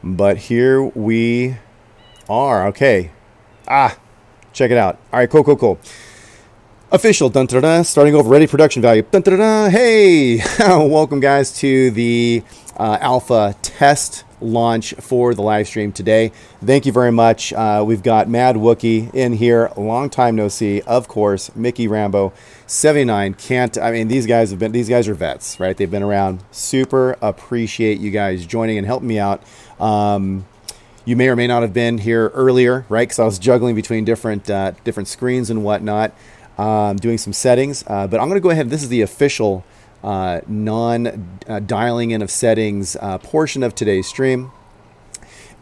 But here we are. Okay. Check it out. All right, cool. Official, dun dun dun, starting over, ready, production value, dun dun dun. Hey, welcome guys to the alpha test launch for the live stream today. Thank you very much. We've got Mad Wookie in here, long time no see, of course. Mickey Rambo 79. These guys are vets, right? They've been around. Super appreciate you guys joining and helping me out. You may or may not have been here earlier, right? Because I was juggling between different screens and whatnot, doing some settings. But I'm going to go ahead. This is the official non-dialing in of settings portion of today's stream.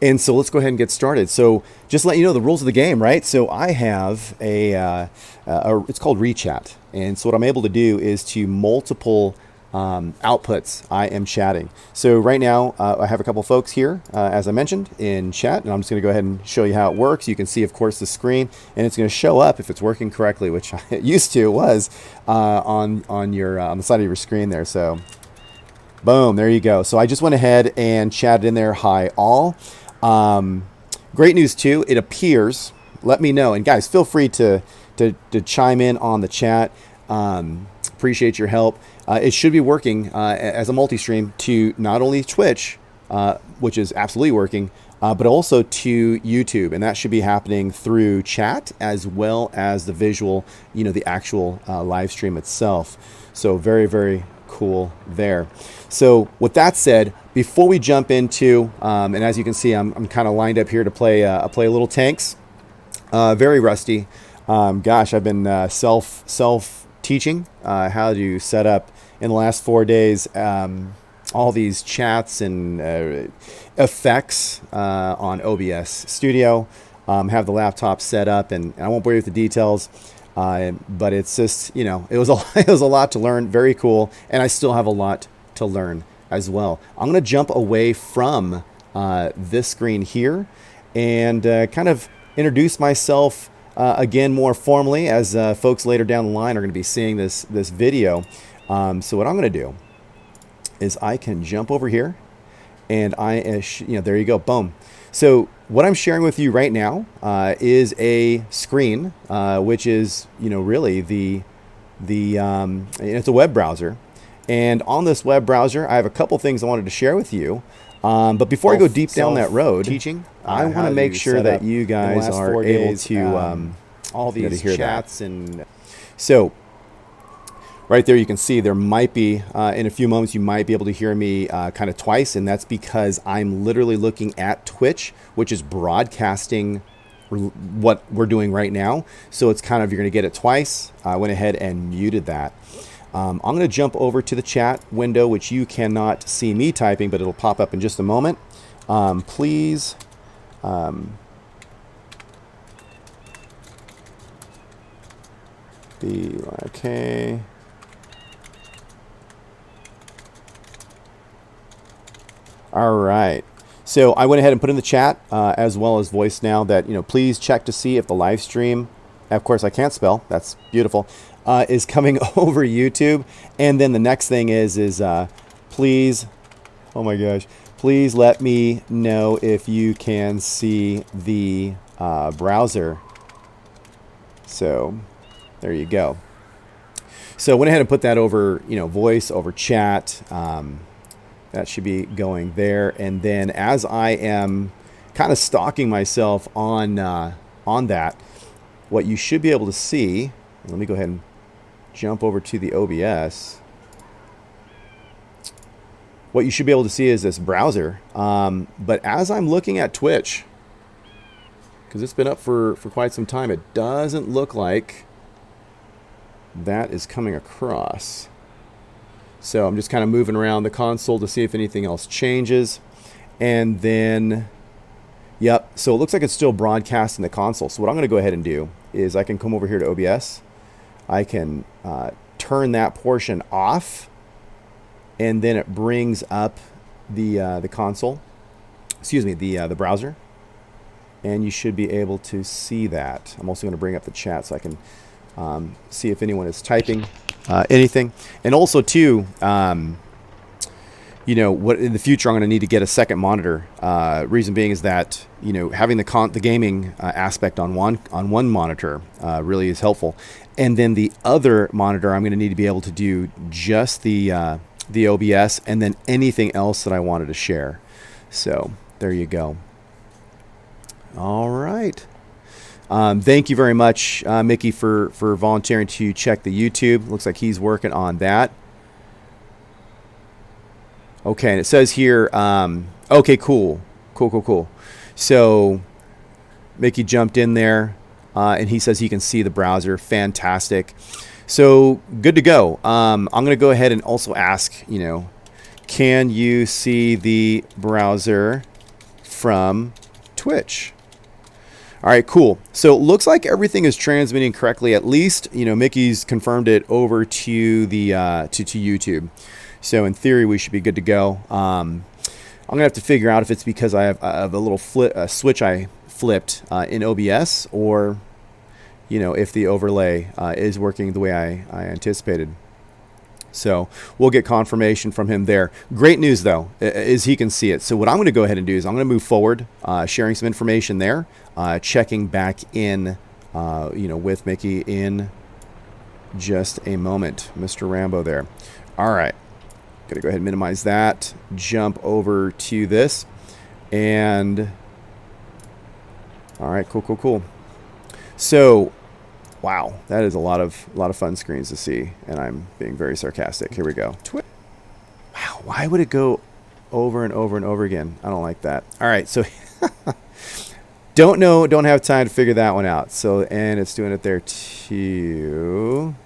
And so let's go ahead and get started. So just to let you know the rules of the game, right? So I have it's called ReChat. And so what I'm able to do is to multiple outputs I am chatting. So right now I have a couple folks here, as I mentioned, in chat, and I'm just going to go ahead and show you how it works. You can see, of course, the screen, and it's going to show up if it's working correctly, which it used to was on the side of your screen there. So boom, there you go. So I just went ahead and chatted in there, hi all. Great news too, it appears, let me know, and guys, feel free to chime in on the chat. Appreciate your help. It should be working as a multi-stream to not only Twitch, which is absolutely working, but also to YouTube. And that should be happening through chat as well as the visual, the actual live stream itself. So very, very cool there. So with that said, before we jump into, and as you can see, I'm kind of lined up here to play a little tanks. Very rusty. Gosh, I've been self-teaching how to set up in the last 4 days all these chats and effects on OBS Studio. Have the laptop set up, and I won't bore you with the details, but it's just, it was a lot to learn. Very cool, and I still have a lot to learn as well. I'm going to jump away from this screen here and kind of introduce myself again more formally, as folks later down the line are going to be seeing this video. So what I'm going to do is I can jump over here, and there you go, boom. So what I'm sharing with you right now is a screen, which is really it's a web browser, and on this web browser I have a couple things I wanted to share with you. But before I go deep down that road, I want to make sure that you guys are able to all these chats and so. Right there, you can see there might be, in a few moments, you might be able to hear me kind of twice, and that's because I'm literally looking at Twitch, which is broadcasting what we're doing right now. So it's kind of, you're going to get it twice. I went ahead and muted that. I'm going to jump over to the chat window, which you cannot see me typing, but it'll pop up in just a moment. Please... okay. All right. So I went ahead and put in the chat as well as voice now that, please check to see if the live stream, of course I can't spell, that's beautiful, is coming over YouTube. And then the next thing is please, oh my gosh, please let me know if you can see the browser. So there you go. So I went ahead and put that over, voice over chat. That should be going there. And then as I am kind of stalking myself on that, what you should be able to see, let me go ahead and jump over to the OBS. What you should be able to see is this browser. But as I'm looking at Twitch, because it's been up for quite some time, it doesn't look like that is coming across. So I'm just kind of moving around the console to see if anything else changes. And then, yep, so it looks like it's still broadcasting the console. So what I'm going to go ahead and do is I can come over here to OBS. I can turn that portion off, and then it brings up the console. Excuse me, the browser. And you should be able to see that. I'm also going to bring up the chat so I can see if anyone is typing anything. And also too, what in the future I'm going to need to get a second monitor. Reason being is that having the gaming aspect on one monitor really is helpful, and then the other monitor I'm going to need to be able to do just the OBS and then anything else that I wanted to share. So there you go. All right. Thank you very much, Mickey, for volunteering to check the YouTube. Looks like he's working on that. Okay, and it says here, okay, cool. So Mickey jumped in there, and he says he can see the browser. Fantastic. So good to go. I'm going to go ahead and also ask, can you see the browser from Twitch? All right, cool. So it looks like everything is transmitting correctly. At least, Mickey's confirmed it over to the to YouTube. So in theory, we should be good to go. I'm gonna have to figure out if it's because I have a little switch I flipped in OBS, or if the overlay is working the way I anticipated. So we'll get confirmation from him there. Great news, though, is he can see it. So what I'm going to go ahead and do is I'm going to move forward, sharing some information there, checking back in, with Mickey in just a moment. Mr. Rambo there. All right. Going to go ahead and minimize that, jump over to this, and all right, cool. So, wow, that is a lot of fun screens to see, and I'm being very sarcastic. Here we go. Wow, why would it go over and over and over again? I don't like that. All right, so don't have time to figure that one out. So, and it's doing it there too.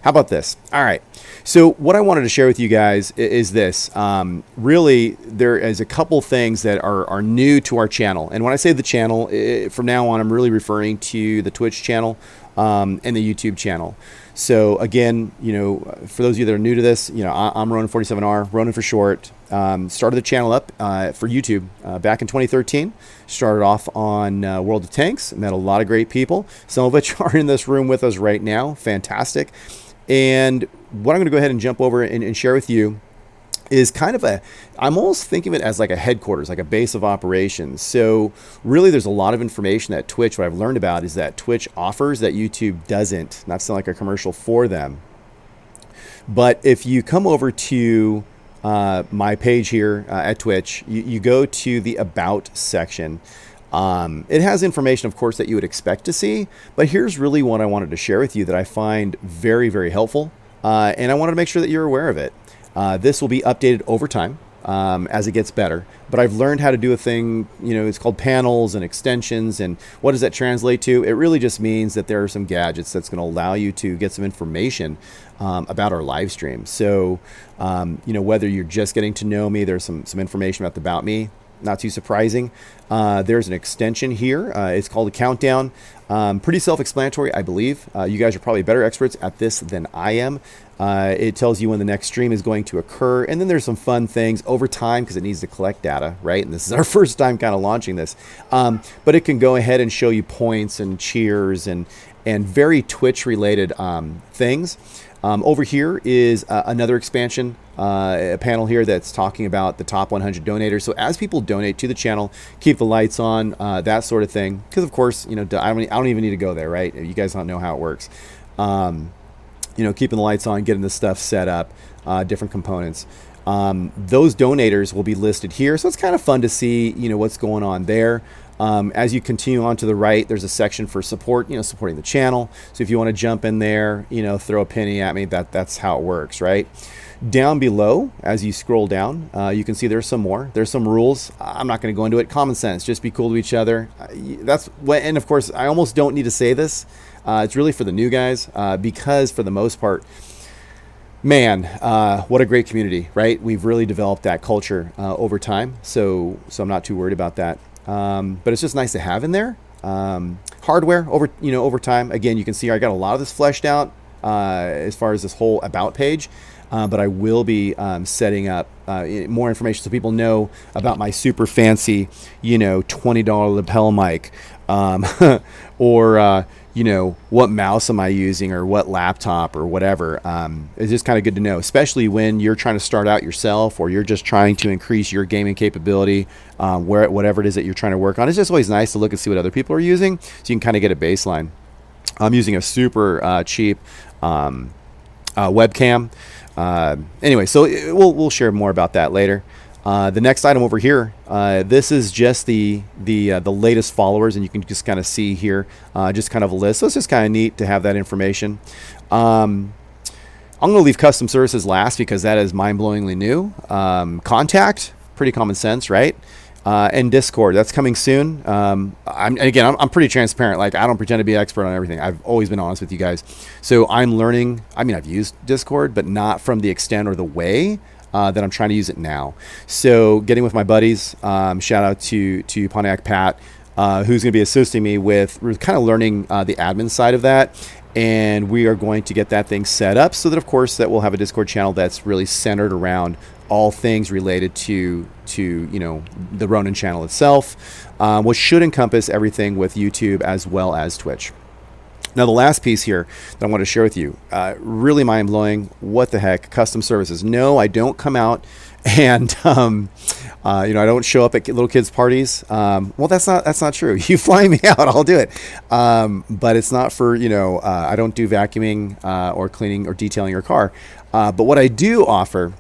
How about this? All right. So what I wanted to share with you guys is this. Really, there is a couple things that are new to our channel. And when I say the channel, from now on, I'm really referring to the Twitch channel and the YouTube channel. So again, for those of you that are new to this, I'm Ronin47R, Ronin for short. Started the channel up for YouTube back in 2013. Started off on World of Tanks. Met a lot of great people, some of which are in this room with us right now. Fantastic. And what I'm going to go ahead and jump over and share with you is kind of I'm almost thinking of it as like a headquarters, like a base of operations. So really there's a lot of information that Twitch, what I've learned about is that Twitch offers that YouTube doesn't. Not to sound like a commercial for them. But if you come over to my page here at Twitch, you go to the About section. It has information, of course, that you would expect to see, but here's really what I wanted to share with you that I find very, very helpful, and I wanted to make sure that you're aware of it. This will be updated over time as it gets better, but I've learned how to do a thing, it's called panels and extensions, and what does that translate to? It really just means that there are some gadgets that's going to allow you to get some information about our live stream. So, whether you're just getting to know me, there's some information about me. Not too surprising. There's an extension here. It's called a countdown. Pretty self-explanatory, I believe. You guys are probably better experts at this than I am. It tells you when the next stream is going to occur. And then there's some fun things over time because it needs to collect data, right? And this is our first time kind of launching this. But it can go ahead and show you points and cheers and very Twitch-related things. Over here is another expansion, a panel here that's talking about the top 100 donators. So as people donate to the channel, keep the lights on, that sort of thing. Because of course, I don't even need to go there, right? You guys don't know how it works. Keeping the lights on, getting the stuff set up, different components. Those donators will be listed here. So it's kind of fun to see, what's going on there. As you continue on to the right, there's a section for support, supporting the channel. So if you want to jump in there, throw a penny at me, that's how it works, right? Down below, as you scroll down, you can see there's some more. There's some rules. I'm not going to go into it. Common sense, just be cool to each other. That's what, and of course, I almost don't need to say this. It's really for the new guys, because for the most part, man, what a great community, right? We've really developed that culture over time. So I'm not too worried about that. But it's just nice to have in there. Hardware over time. Again, you can see I got a lot of this fleshed out as far as this whole about page. But I will be setting up more information so people know about my super fancy, $20 lapel mic, or what mouse am I using, or what laptop, or whatever. It's just kind of good to know, especially when you're trying to start out yourself, or you're just trying to increase your gaming capability, whatever it is that you're trying to work on. It's just always nice to look and see what other people are using, so you can kind of get a baseline. I'm using a super cheap webcam. Anyway, so we'll share more about that later. The next item over here, this is just the latest followers, and you can just kind of see here, just kind of a list. So it's just kind of neat to have that information. I'm going to leave custom services last because that is mind-blowingly new. Contact, pretty common sense, right? And Discord, that's coming soon. I'm pretty transparent. Like, I don't pretend to be an expert on everything. I've always been honest with you guys. So I'm learning. I mean, I've used Discord, but not from the extent or the way that I'm trying to use it now. So getting with my buddies, shout out to Pontiac Pat, who's going to be assisting me with kind of learning the admin side of that. And we are going to get that thing set up so that, of course, that we'll have a Discord channel that's really centered around all things related to the Ronin channel itself, which should encompass everything with YouTube as well as Twitch. Now, the last piece here that I want to share with you, really mind-blowing. What the heck? Custom services. No, I don't come out and I don't show up at little kids' parties. Well, that's not true. You fly me out, I'll do it. But it's not for I don't do vacuuming or cleaning or detailing your car. But what I do offer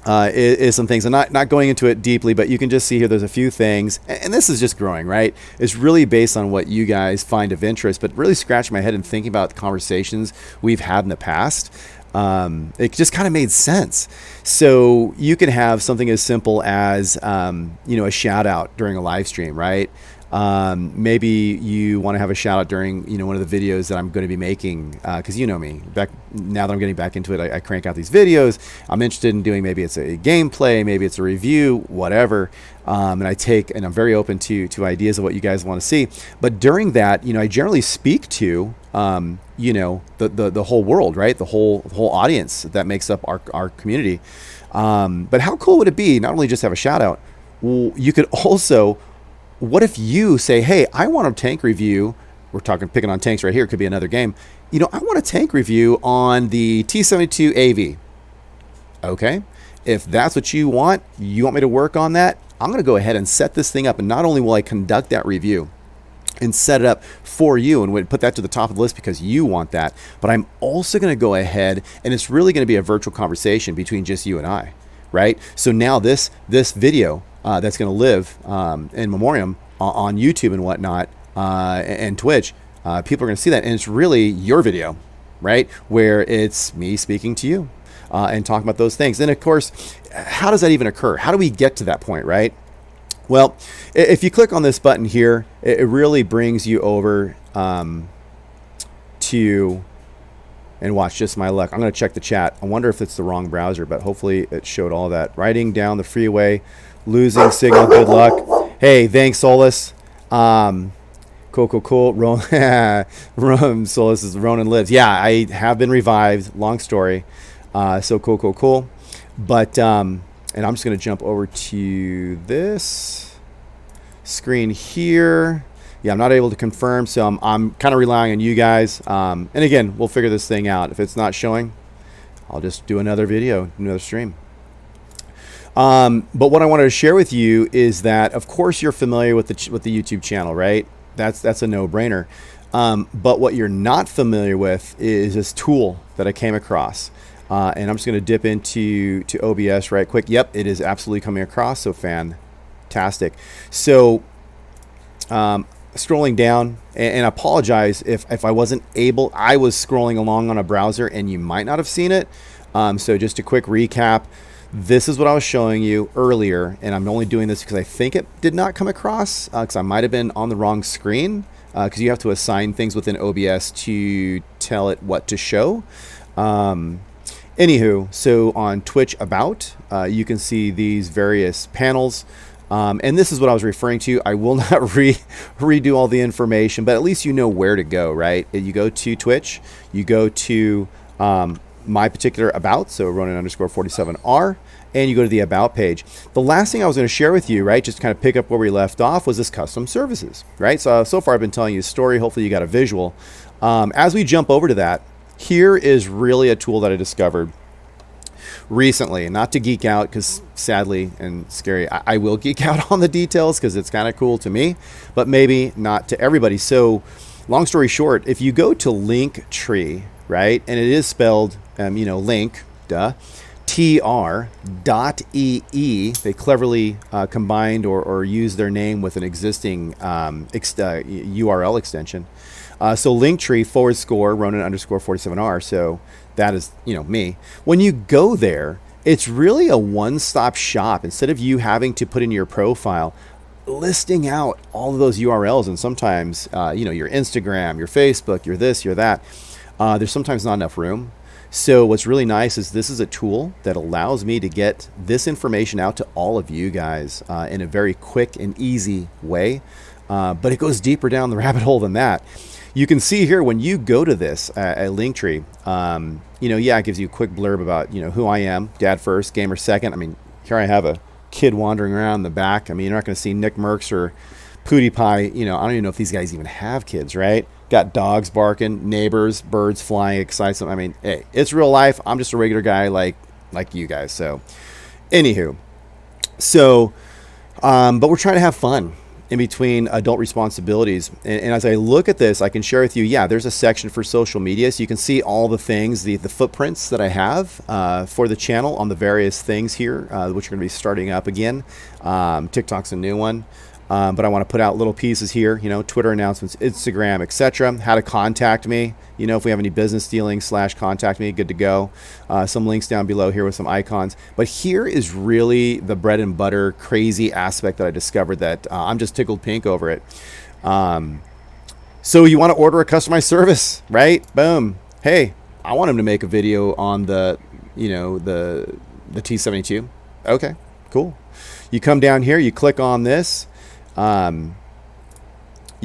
is some things. I'm not going into it deeply, but you can just see here there's a few things, and this is just growing, right? It's really based on what you guys find of interest, but really scratching my head and thinking about the conversations we've had in the past. It just kind of made sense. So you can have something as simple as a shout out during a live stream, right? Maybe you want to have a shout out during one of the videos that I'm going to be making, because you know me, now that I'm getting back into it, I crank out these videos. I'm interested in doing, maybe it's a gameplay, maybe it's a review, whatever, and I'm very open to ideas of what you guys want to see. But during that, I generally speak to the whole world, right? The whole audience that makes up our community. But how cool would it be not only just have a shout out? Well, you could also, what if you say, hey, I want a tank review. We're picking on tanks right here. It could be another game. I want a tank review on the T-72 AV. Okay. If that's what you want me to work on that, I'm going to go ahead and set this thing up. And not only will I conduct that review and set it up for you and put that to the top of the list because you want that, but I'm also going to go ahead, and it's really going to be a virtual conversation between just you and I, right? So now this video that's going to live in memoriam on YouTube and whatnot, and Twitch, people are going to see that, and it's really your video, right? Where it's me speaking to you and talking about those things. And of course, how does that even occur? How do we get to that point, right? Well, if you click on this button here, it really brings you over to, and watch, just my luck. I'm going to check the chat. I wonder if it's the wrong browser, but hopefully it showed all that. Riding down the freeway, losing signal, good luck. Hey, thanks, Solus. Cool. Solus is Ronan lives. Yeah, I have been revived. Long story. So cool. But, and I'm just going to jump over to this screen here. Yeah, I'm not able to confirm, so I'm kind of relying on you guys. And again, we'll figure this thing out. If it's not showing, I'll just do another video, another stream. But what I wanted to share with you is that, of course, you're familiar with the YouTube channel, right? That's a no-brainer. But what you're not familiar with is this tool that I came across. And I'm just going to dip into OBS right quick. Yep, it is absolutely coming across, so fantastic. So scrolling down, and I apologize if I wasn't able, I was scrolling along on a browser and you might not have seen it. So just a quick recap. This is what I was showing you earlier, and I'm only doing this because I think it did not come across, because I might have been on the wrong screen, because you have to assign things within OBS to tell it what to show. Anywho, so on Twitch About, you can see these various panels. And this is what I was referring to. I will not redo all the information, but at least you know where to go, right? You go to Twitch, you go to my particular about, so Ronan_47R, and you go to the about page. The last thing I was going to share with you, right, just to kind of pick up where we left off, was this custom services, right? So far I've been telling you a story. Hopefully you got a visual. As we jump over to that, here is really a tool that I discovered recently, and not to geek out, because sadly and scary, I will geek out on the details because it's kind of cool to me, but maybe not to everybody. So long story short, if you go to Linktree, right, and it is spelled, link, duh, tr.ee, they cleverly combined or used their name with an existing URL extension. So Linktree / Ronan_47R. So that is, me. When you go there, it's really a one-stop shop. Instead of you having to put in your profile, listing out all of those URLs, and sometimes, your Instagram, your Facebook, your this, your that, there's sometimes not enough room. So what's really nice is this is a tool that allows me to get this information out to all of you guys in a very quick and easy way. But it goes deeper down the rabbit hole than that. You can see here when you go to this at Linktree, it gives you a quick blurb about, who I am, dad first, gamer second. I mean, here I have a kid wandering around in the back. I mean, you're not going to see Nick Merckx or PewDiePie. I don't even know if these guys even have kids, right? Got dogs barking, neighbors, birds flying, excites them. I mean, hey, it's real life. I'm just a regular guy like you guys. So, anywho, but we're trying to have fun in between adult responsibilities. And as I look at this, I can share with you, there's a section for social media. So you can see all the things, the footprints that I have for the channel on the various things here, which are going to be starting up again. TikTok's a new one. But I want to put out little pieces here, Twitter announcements, Instagram, etc. How to contact me, if we have any business dealings / contact me, good to go. Some links down below here with some icons. But here is really the bread and butter crazy aspect that I discovered that I'm just tickled pink over it. So you want to order a customized service, right? Boom. Hey, I want him to make a video on the T72. Okay, cool. You come down here, you click on this. You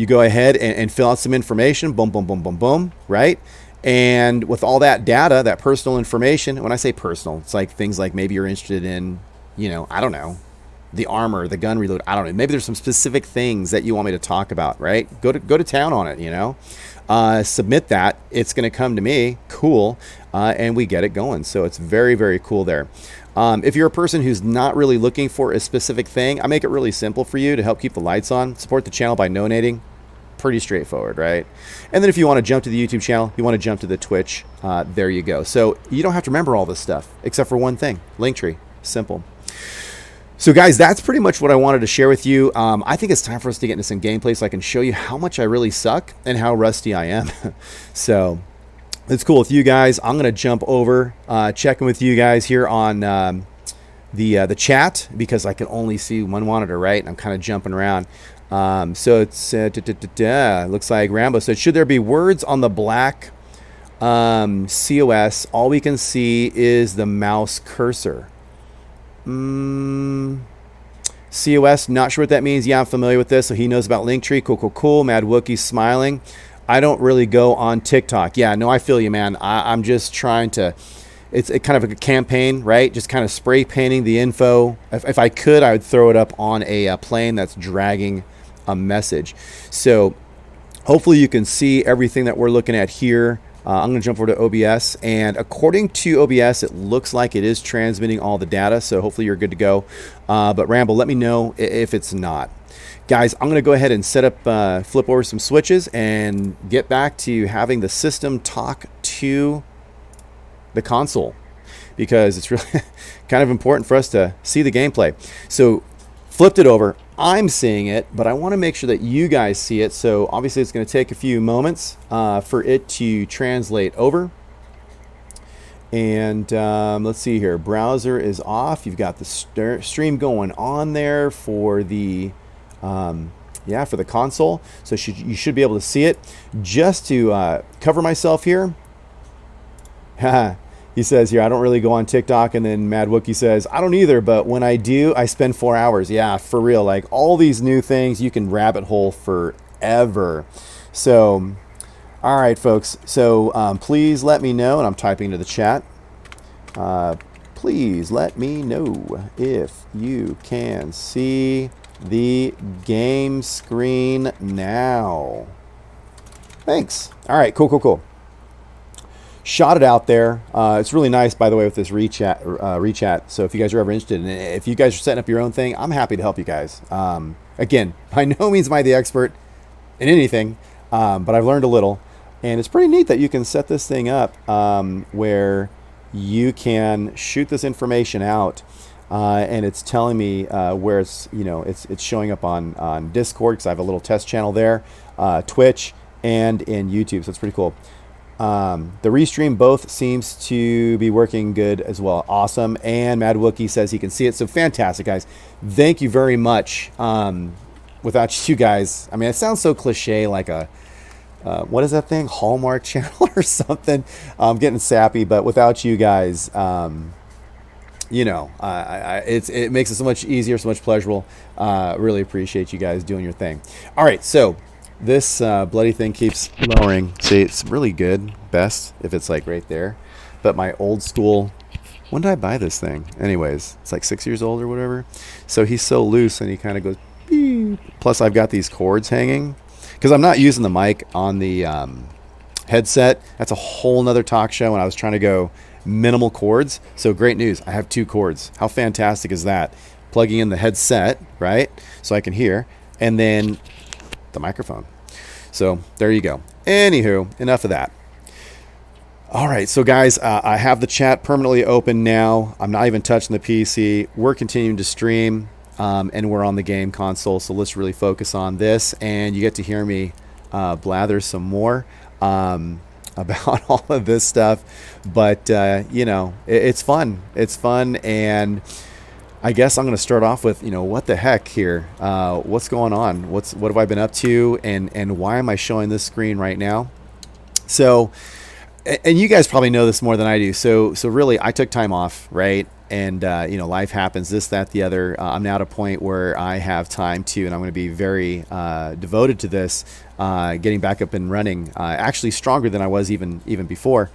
go ahead and fill out some information, boom, boom, boom, boom, boom, right? And with all that data, that personal information, when I say personal, it's like things like maybe you're interested in, I don't know, the armor, the gun reload, I don't know. Maybe there's some specific things that you want me to talk about, right? Go to town on it, submit that. It's going to come to me. Cool. And we get it going. So it's very, very cool there. If you're a person who's not really looking for a specific thing, I make it really simple for you to help keep the lights on. Support the channel by donating. Pretty straightforward, right? And then if you want to jump to the YouTube channel, you want to jump to the Twitch, there you go. So you don't have to remember all this stuff except for one thing, Linktree. Simple. So guys, that's pretty much what I wanted to share with you. I think it's time for us to get into some gameplay so I can show you how much I really suck and how rusty I am. So it's cool with you guys. I'm going to jump over, checking with you guys here on the chat because I can only see one monitor, right? I'm kind of jumping around. So it's looks like Rambo said, should there be words on the black COS? All we can see is the mouse cursor. COS, not sure what that means. Yeah, I'm familiar with this. So he knows about Linktree. Cool, cool, cool. Mad Wookie smiling. I don't really go on TikTok. Yeah, no, I feel you, man. I'm just trying to, it's kind of a campaign, right? Just kind of spray painting the info. If I could, I would throw it up on a plane that's dragging a message. So hopefully you can see everything that we're looking at here. I'm going to jump over to OBS, and according to OBS, it looks like it is transmitting all the data, so hopefully you're good to go. But Rambo, let me know if it's not. Guys, I'm going to go ahead and set up, flip over some switches and get back to having the system talk to the console, because it's really kind of important for us to see the gameplay. So flipped it over. I'm seeing it, but I want to make sure that you guys see it. So obviously it's going to take a few moments for it to translate over. And let's see here. Browser is off. You've got the stream going on there for the for the console. So you should be able to see it. Just to cover myself here. He says here, I don't really go on TikTok. And then Mad Wookie says, I don't either, but when I do, I spend 4 hours. Yeah, for real. Like all these new things, you can rabbit hole forever. So All right, folks. So please let me know, and I'm typing into the chat. Please let me know if you can see the game screen now. Thanks. All right, cool, cool, cool. Shot it out there. It's really nice, by the way, with this rechat. So if you guys are ever interested, and if you guys are setting up your own thing, I'm happy to help you guys. Again, by no means am I the expert in anything, but I've learned a little. And it's pretty neat that you can set this thing up where you can shoot this information out, and it's telling me where it's showing up on Discord, because I have a little test channel there, Twitch, and in YouTube. So it's pretty cool. The restream both seems to be working good as well. Awesome. And Mad Wookie says he can see it. So fantastic, guys. Thank you very much. Without you guys, I mean, it sounds so cliche, like a what is that thing? Hallmark Channel or something. I'm getting sappy, but without you guys, it makes it so much easier, so much pleasurable. Really appreciate you guys doing your thing. All right, so this bloody thing keeps lowering. See, it's really good, best if it's like right there. But my old school, when did I buy this thing? Anyways, it's like 6 years old or whatever. So he's so loose, and he kind of goes beep. Plus I've got these cords hanging, because I'm not using the mic on the headset. That's a whole nother talk show, and I was trying to go minimal cords. So great news, I have 2 cords. How fantastic is that? Plugging in the headset, right, so I can hear, and then the microphone. So there you go. Anywho, enough of that. All right, so guys, I have the chat permanently open now. I'm not even touching the PC. We're continuing to stream, and we're on the game console, so let's really focus on this, and you get to hear me blather some more about all of this stuff. But it's fun. It's fun, and I guess I'm going to start off with, what the heck here? What's going on? What have I been up to, and why am I showing this screen right now? So, and you guys probably know this more than I do. So really, I took time off, right? And life happens, this, that, the other. I'm now at a point where I have time to, and I'm going to be very devoted to this, getting back up and running, actually stronger than I was even before.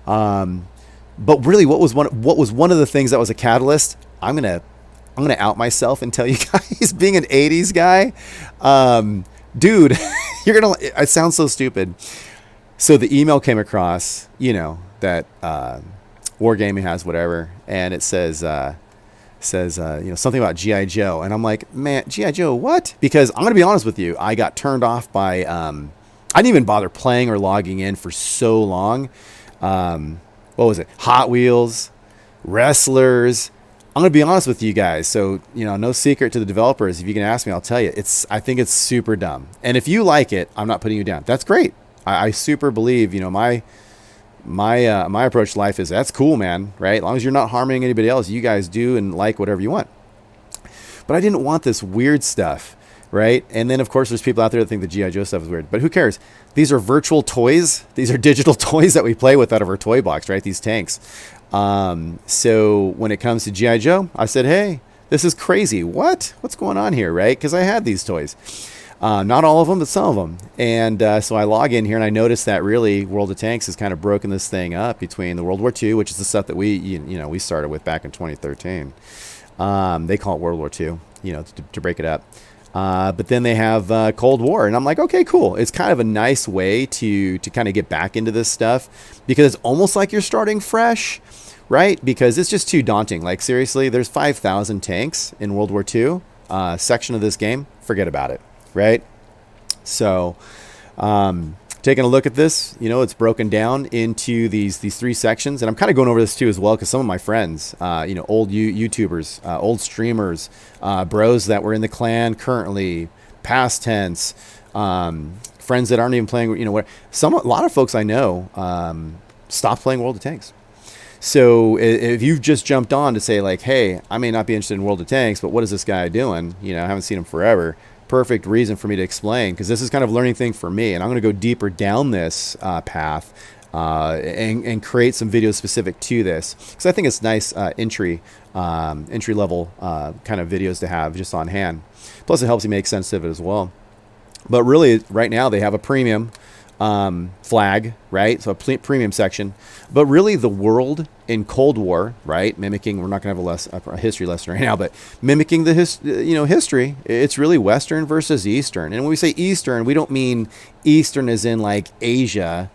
But really, what was one of the things that was a catalyst? I'm gonna out myself and tell you guys, being an 80s guy, dude, it sounds so stupid. So the email came across, that Wargaming has whatever, and it says something about G.I. Joe, and I'm like, man, G.I. Joe, what? Because I'm gonna be honest with you, I got turned off by I didn't even bother playing or logging in for so long. What was it? Hot Wheels, wrestlers. I'm going to be honest with you guys. So, no secret to the developers. If you can ask me, I'll tell you. I think it's super dumb. And if you like it, I'm not putting you down. That's great. I super believe, my approach to life is, that's cool, man, right? As long as you're not harming anybody else, you guys do and like whatever you want. But I didn't want this weird stuff, right? And then, of course, there's people out there that think the G.I. Joe stuff is weird. But who cares? These are virtual toys. These are digital toys that we play with out of our toy box, right? These tanks. So when it comes to G.I. Joe, I said, hey, this is crazy. What's going on here, right? Because I had these toys. Not all of them, but some of them. And so I log in here, and I notice that really World of Tanks has kind of broken this thing up between the World War II, which is the stuff that we started with back in 2013. They call it World War II, to break it up. But then they have Cold War, and I'm like, okay, cool. It's kind of a nice way to kind of get back into this stuff, because it's almost like you're starting fresh, right? Because it's just too daunting. Like, seriously, there's 5,000 tanks in World War II section of this game. Forget about it, right? So taking a look at this, it's broken down into these 3 sections, and I'm kind of going over this too as well, because some of my friends, old YouTubers, old streamers, bros that were in the clan currently, past tense, friends that aren't even playing, a lot of folks I know stopped playing World of Tanks. So if you've just jumped on to say, like, hey, I may not be interested in World of Tanks, but what is this guy doing? I haven't seen him forever. Perfect reason for me to explain, because this is kind of a learning thing for me, and I'm going to go deeper down this path and create some videos specific to this, because I think it's nice entry level kind of videos to have just on hand. Plus, it helps you make sense of it as well. But really, right now they have a premium flag, right? So a premium section. But really the world in Cold War, right? Mimicking, we're not going to have a history lesson right now, but mimicking the history, it's really Western versus Eastern. And when we say Eastern, we don't mean Eastern as in like Asia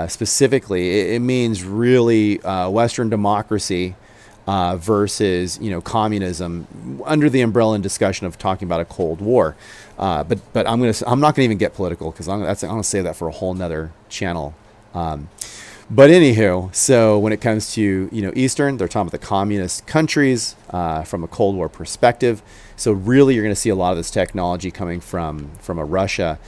specifically. It means really Western democracy versus communism under the umbrella and discussion of talking about a Cold War. But I'm not gonna even get political because I'm gonna say that for a whole nother channel. But anywho, so when it comes to Eastern, they're talking about the communist countries from a Cold War perspective. So really, you're going to see a lot of this technology coming from a Russia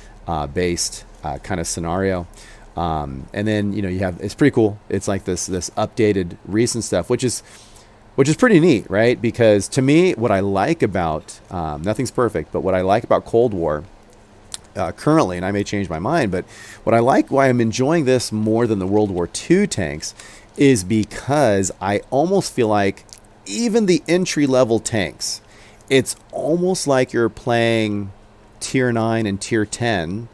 based kind of scenario. And then you have, it's pretty cool. It's like this updated recent stuff, which is pretty neat, right? Because to me, what I like about nothing's perfect, but what I like about Cold War currently, and I may change my mind, but why I'm enjoying this more than the World War II tanks is because I almost feel like even the entry level tanks, it's almost like you're playing tier 9 and tier 10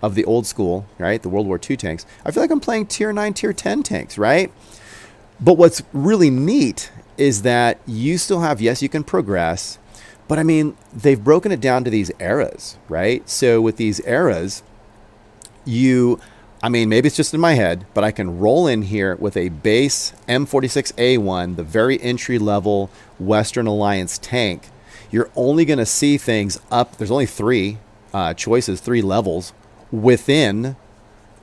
of the old school, right? The World War II tanks. I feel like I'm playing tier 9, tier 10 tanks, right? But what's really neat is that you still have, yes, you can progress, but I mean, they've broken it down to these eras, right? So with these eras, maybe it's just in my head, but I can roll in here with a base M46A1, the very entry level Western Alliance tank. You're only going to see things up. There's only three choices, three levels within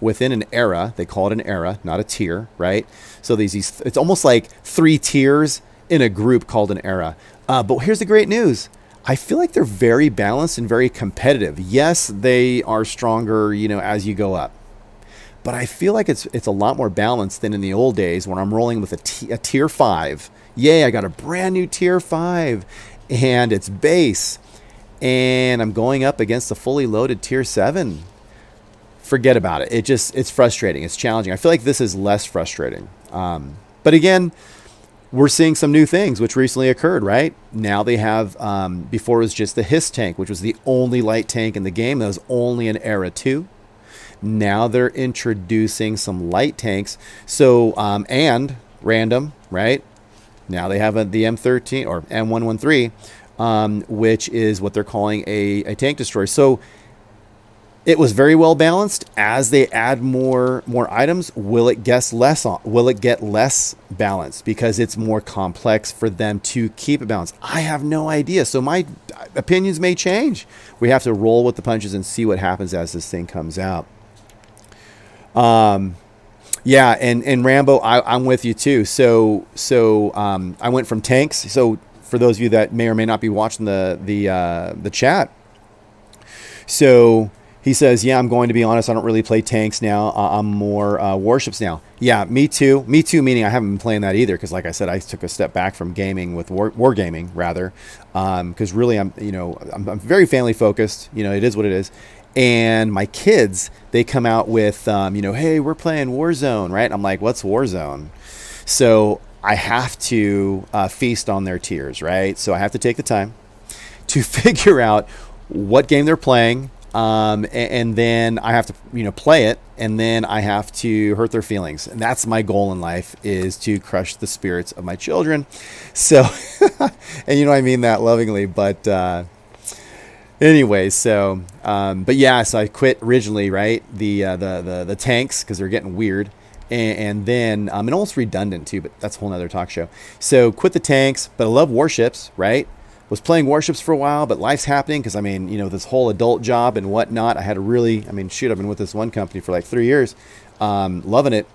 an era. They call it an era, not a tier, right? So it's almost like three tiers in a group called an era. But here's the great news. I feel like they're very balanced and very competitive. Yes, they are stronger, as you go up. But I feel like it's a lot more balanced than in the old days when I'm rolling with a tier 5. Yay, I got a brand new tier 5 and it's base. And I'm going up against a fully loaded tier 7. Forget about it. It's frustrating. It's challenging. I feel like this is less frustrating. But again, we're seeing some new things which recently occurred, right? Now they have, before it was just the Hiss tank, which was the only light tank in the game. That was only in Era 2. Now they're introducing some light tanks. So, and random, right? Now they have the M13 or M113, which is what they're calling a tank destroyer. So it was very well balanced. As they add more items, will it get less balanced because it's more complex for them to keep it balanced? I have no idea. So my opinions may change. We have to roll with the punches and see what happens as this thing comes out. Yeah, and Rambo, I'm with you too. So I went from tanks. So for those of you that may or may not be watching the chat, so he says, yeah, I'm going to be honest, I don't really play tanks now. I'm more warships now. Yeah, me too. Me too, meaning I haven't been playing that either because, like I said, I took a step back from gaming with wargaming rather, because really I'm very family focused. It is what it is. And my kids, they come out with, hey, we're playing Warzone, right? I'm like, what's Warzone? So I have to feast on their tears, right? So I have to take the time to figure out what game they're playing. And then I have to, play it, and then I have to hurt their feelings. And that's my goal in life, is to crush the spirits of my children. So, and I mean that lovingly, but, anyway, so, but yeah, so I quit originally, right? The tanks, cause they're getting weird. And then, and almost redundant too, but that's a whole nother talk show. So quit the tanks, but I love warships, right? Was playing warships for a while, but life's happening because this whole adult job and whatnot. I had to really, I've been with this one company for like 3 years, loving it.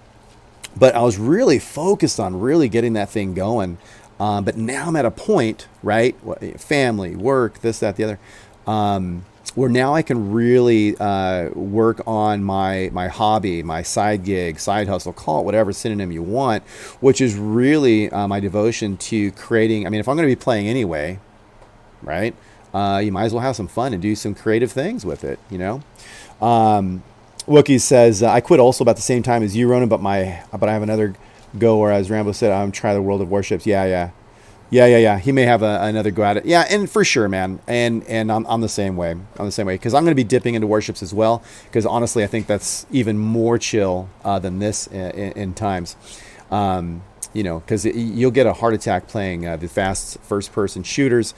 But I was really focused on really getting that thing going. But now I'm at a point, right? Family, work, this, that, the other, where now I can really work on my hobby, my side gig, side hustle, call it whatever synonym you want, which is really my devotion to creating. If I'm going to be playing anyway, right? You might as well have some fun and do some creative things with it, Wookie says, I quit also about the same time as you, Ronan, but I have another go, or as Rambo said, I'm trying the World of Warships. Yeah. Yeah. He may have another go at it. Yeah, and for sure, man. And I'm the same way. I'm the same way because I'm going to be dipping into warships as well. Because honestly, I think that's even more chill than this in times. You know, because you'll get a heart attack playing the fast first-person shooters,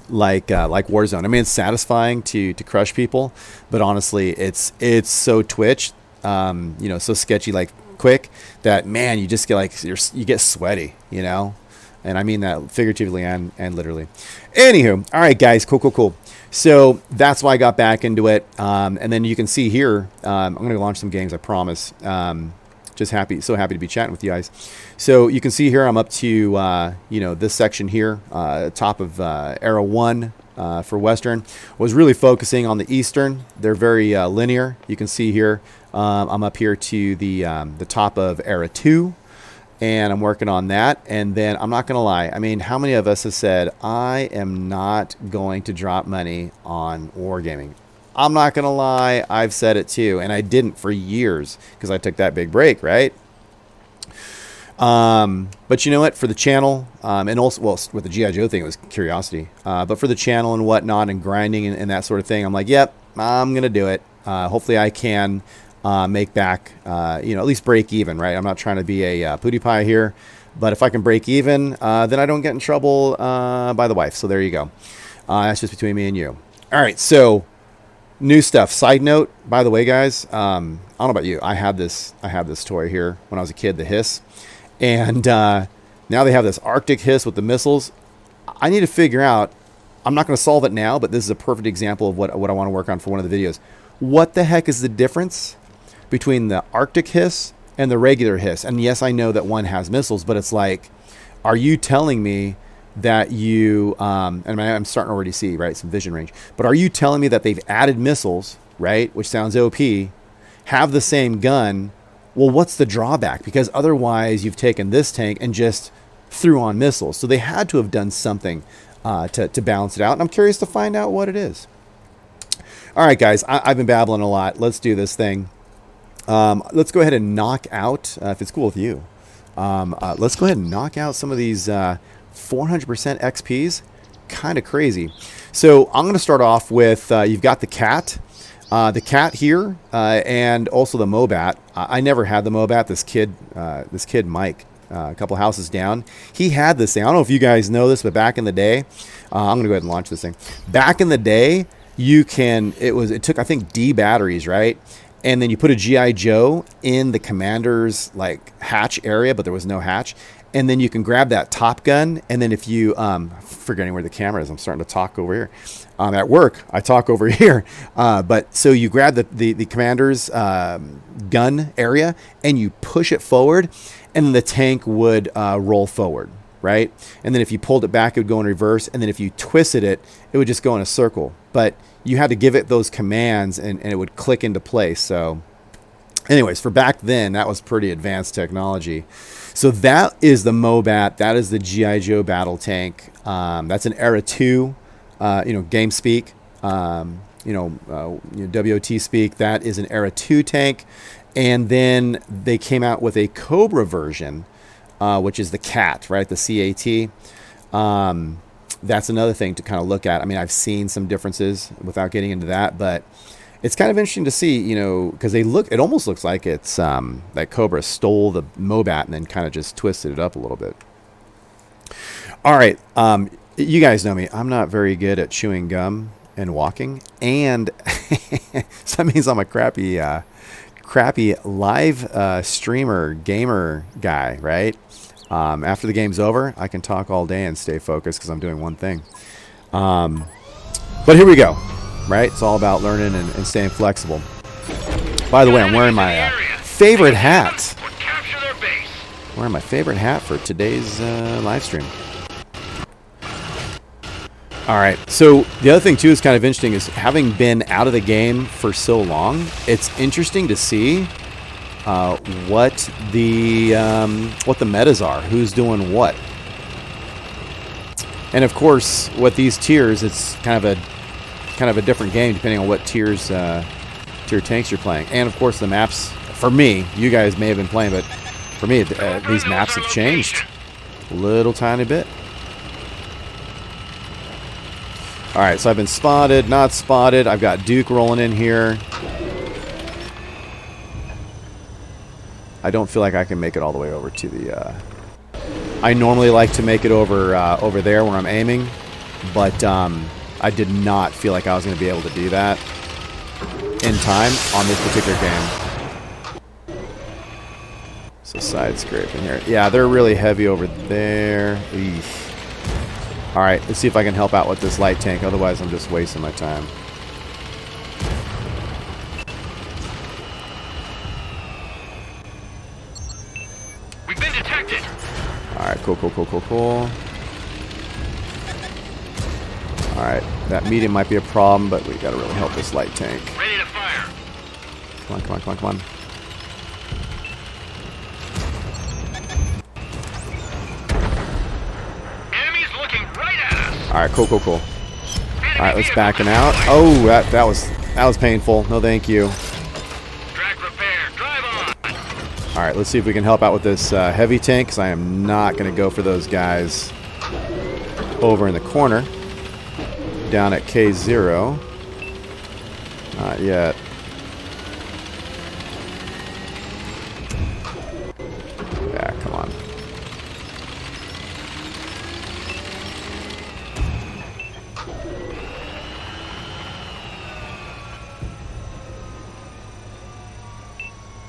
like Warzone. I mean, it's satisfying to crush people, but honestly, it's so twitch, you know, so sketchy, like quick that man, you just get like you get sweaty, you know, and I mean that figuratively and literally. Anywho, all right, guys, cool. So that's why I got back into it, and then you can see here, I'm going to launch some games, I promise. Just so happy to be chatting with you guys. So you can see here I'm up to you know, this section here, top of Era 1 for Western. Was really focusing on the Eastern. They're very linear. You can see here I'm up here to the top of Era 2, and I'm working on that. And then I'm not gonna lie, I mean, how many of us have said I am not going to drop money on wargaming? I'm not going to lie, I've said it too, and I didn't for years because I took that big break, right? But you know what, for the channel, and also, well, with the G.I. Joe thing, it was curiosity, but for the channel and whatnot and grinding and that sort of thing, I'm like, yep, I'm going to do it. Hopefully I can make back, you know, at least break even, right? I'm not trying to be a pootie pie here, but if I can break even, then I don't get in trouble by the wife, so there you go. That's just between me and you. All right, so new stuff. Side note, by the way, guys, I don't know about you. I had this toy here when I was a kid, the Hiss, and now they have this Arctic Hiss with the missiles. I need to figure out. I'm not going to solve it now, but this is a perfect example of what I want to work on for one of the videos. What the heck is the difference between the Arctic Hiss and the regular Hiss? And yes, I know that one has missiles, but it's like, are you telling me that you, and I'm starting to already see, right, some vision range, but are you telling me that they've added missiles, right, which sounds OP, have the same gun? Well, what's the drawback? Because otherwise you've taken this tank and just threw on missiles. So they had to have done something to balance it out, and I'm curious to find out what it is. All right, guys, I've been babbling a lot. Let's do this thing. Let's go ahead and knock out, if it's cool with you, let's go ahead and knock out some of these 400% XPs. Kind of crazy. So I'm going to start off with, you've got the cat here, and also the Mobat. I never had the Mobat. This kid Mike, a couple houses down, he had this thing. I don't know if you guys know this, but back in the day, I'm going to go ahead and launch this thing. Back in the day, it took, I think, D batteries, right? And then you put a G.I. Joe in the commander's like hatch area, but there was no hatch. And then you can grab that Top Gun, and then if you, forgetting where the camera is, I'm starting to talk over here. At work, I talk over here. But so you grab the commander's gun area, and you push it forward, and then the tank would roll forward, right? And then if you pulled it back, it would go in reverse, and then if you twisted it, it would just go in a circle. But you had to give it those commands, and it would click into place. So anyways, for back then, that was pretty advanced technology. So that is the Mobat. That is the G.I. Joe battle tank. That's an Era 2, you know, game speak, you know, WOT speak. That is an Era 2 tank. And then they came out with a Cobra version, which is the CAT, right? The CAT. That's another thing to kind of look at. I mean, I've seen some differences without getting into that, but it's kind of interesting to see, you know, because it almost looks like it's that Cobra stole the Mobat and then kind of just twisted it up a little bit. All right, you guys know me. I'm not very good at chewing gum and walking, and so that means I'm a crappy live streamer gamer guy, right? After the game's over, I can talk all day and stay focused because I'm doing one thing. But here we go. Right? It's all about learning and staying flexible. By the way, I'm wearing my favorite hat. Wearing my favorite hat for today's live stream. All right. So the other thing too is kind of interesting is having been out of the game for so long, it's interesting to see what the metas are, who's doing what. And of course, with these tiers, it's kind of a different game depending on what tier tanks you're playing. And of course the maps, for me, you guys may have been playing, but for me these maps have changed. Little tiny bit. Alright, so I've been spotted, not spotted. I've got Duke rolling in here. I don't feel like I can make it all the way over to the... I normally like to make it over over there where I'm aiming, but I did not feel like I was going to be able to do that in time on this particular game. So side scraping here. Yeah, they're really heavy over there. Alright, let's see if I can help out with this light tank, otherwise I'm just wasting my time. We've been detected. Alright, cool. Alright, that medium might be a problem, but we gotta really help this light tank. Ready to fire. Come on. Enemies looking right at us. Alright, cool. Alright, let's backing out. Oh, that was painful. No thank you. Track repair. Drive on. Alright, let's see if we can help out with this heavy tank, because I am not going to go for those guys over in the corner. Down at K0. Not yet. Yeah, come on.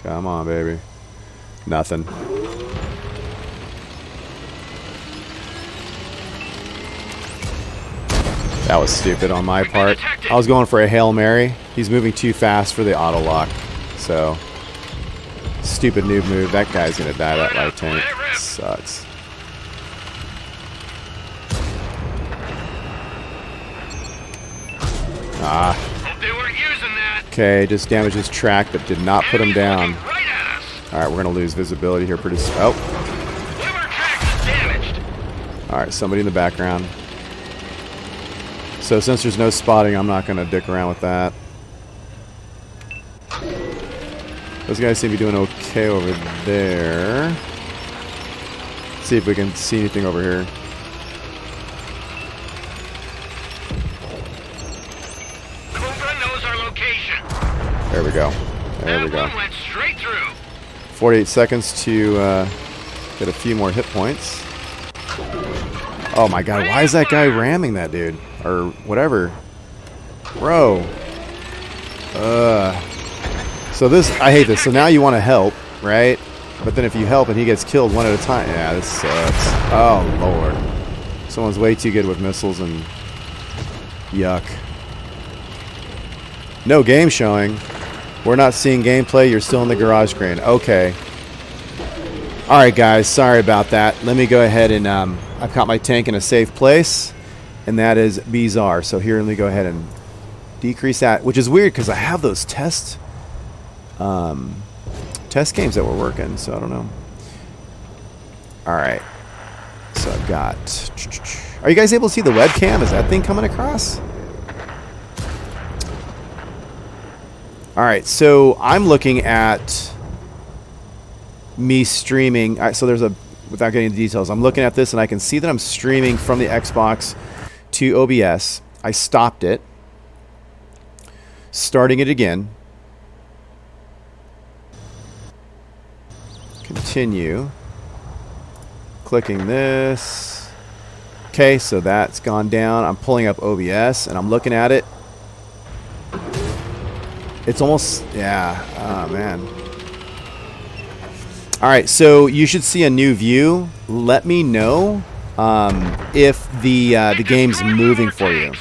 Come on, baby. Nothing. That was stupid on my part. I was going for a Hail Mary. He's moving too fast for the auto lock. So, stupid noob move. That guy's going to die, that light tank. Sucks. Okay, just damaged his track, but did not put him down. Alright, we're going to lose visibility here pretty soon. Oh. Alright, somebody in the background. So since there's no spotting, I'm not going to dick around with that. Those guys seem to be doing okay over there. Let's see if we can see anything over here. There we go. There we go. Went straight through. 48 seconds to get a few more hit points. Oh my god, why is that guy ramming that dude? Or whatever. Bro. So this, I hate this. So now you want to help, right? But then if you help and he gets killed one at a time, yeah, this sucks. Oh lord. Someone's way too good with missiles and yuck. No game showing. We're not seeing gameplay. You're still in the garage screen. Okay. Alright guys, sorry about that. Let me go ahead and I've got my tank in a safe place, and that is bizarre. So here, let me go ahead and decrease that, which is weird because I have those test games that were working, so I don't know. Alright. So I've got... Are you guys able to see the webcam? Is that thing coming across? Alright, so I'm looking at me streaming. Alright, so there's a... Without getting into details, I'm looking at this and I can see that I'm streaming from the Xbox to OBS. I stopped it. Starting it again. Continue. Clicking this. Okay, so that's gone down. I'm pulling up OBS and I'm looking at it. It's almost, yeah, oh man. Alright, so you should see a new view. Let me know if the game's moving for you.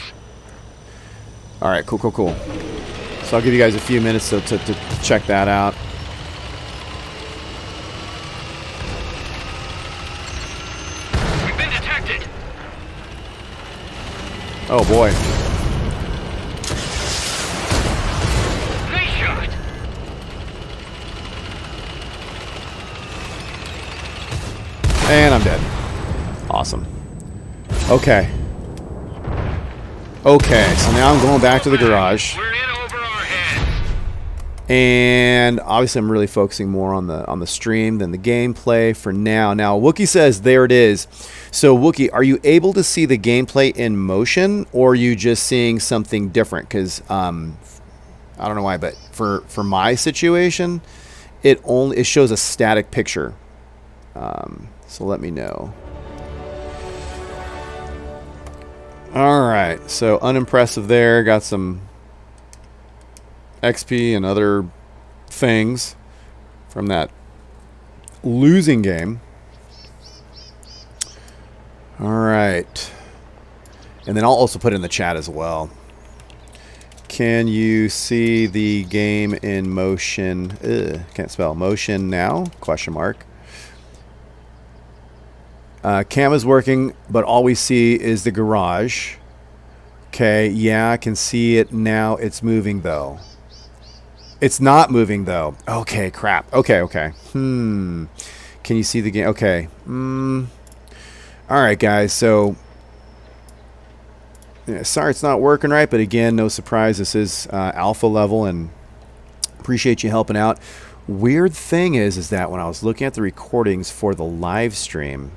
Alright, cool. So I'll give you guys a few minutes to check that out. We've been detected. Oh boy. Nice shot. And I'm dead. Awesome. Okay. Okay, so now I'm going back to the garage. We're in over our heads. And obviously, I'm really focusing more on the stream than the gameplay for now. Now, Wookie says, there it is. So, Wookie, are you able to see the gameplay in motion, or are you just seeing something different? Because I don't know why, but for my situation, it shows a static picture. So let me know. All right, so unimpressive there. Got some XP and other things from that losing game. All right. And then I'll also put it in the chat as well. Can you see the game in motion? Can't spell. Motion now? Question mark. Cam is working, but all we see is the garage. Okay, yeah, I can see it now. It's moving, though. It's not moving, though. Okay, crap. Okay. Can you see the game? Okay. All right, guys. So, yeah, sorry it's not working right, but again, no surprise. This is alpha level, and appreciate you helping out. Weird thing is that when I was looking at the recordings for the live stream,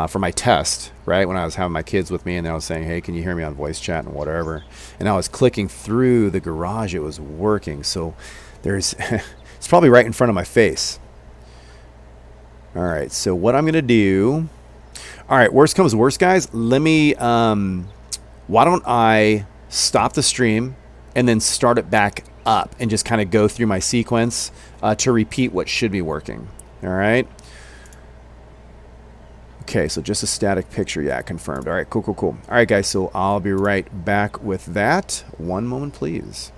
for my test, right, when I was having my kids with me and I was saying, hey, can you hear me on voice chat and whatever, and I was clicking through the garage, it was working. So there's it's probably right in front of my face. All right, so what I'm gonna do, all right, worst comes to worst, guys, let me why don't I stop the stream and then start it back up and just kind of go through my sequence to repeat what should be working. All right. Okay, so just a static picture. Yeah, confirmed. All right, cool. All right, guys, so I'll be right back with that. One moment, please.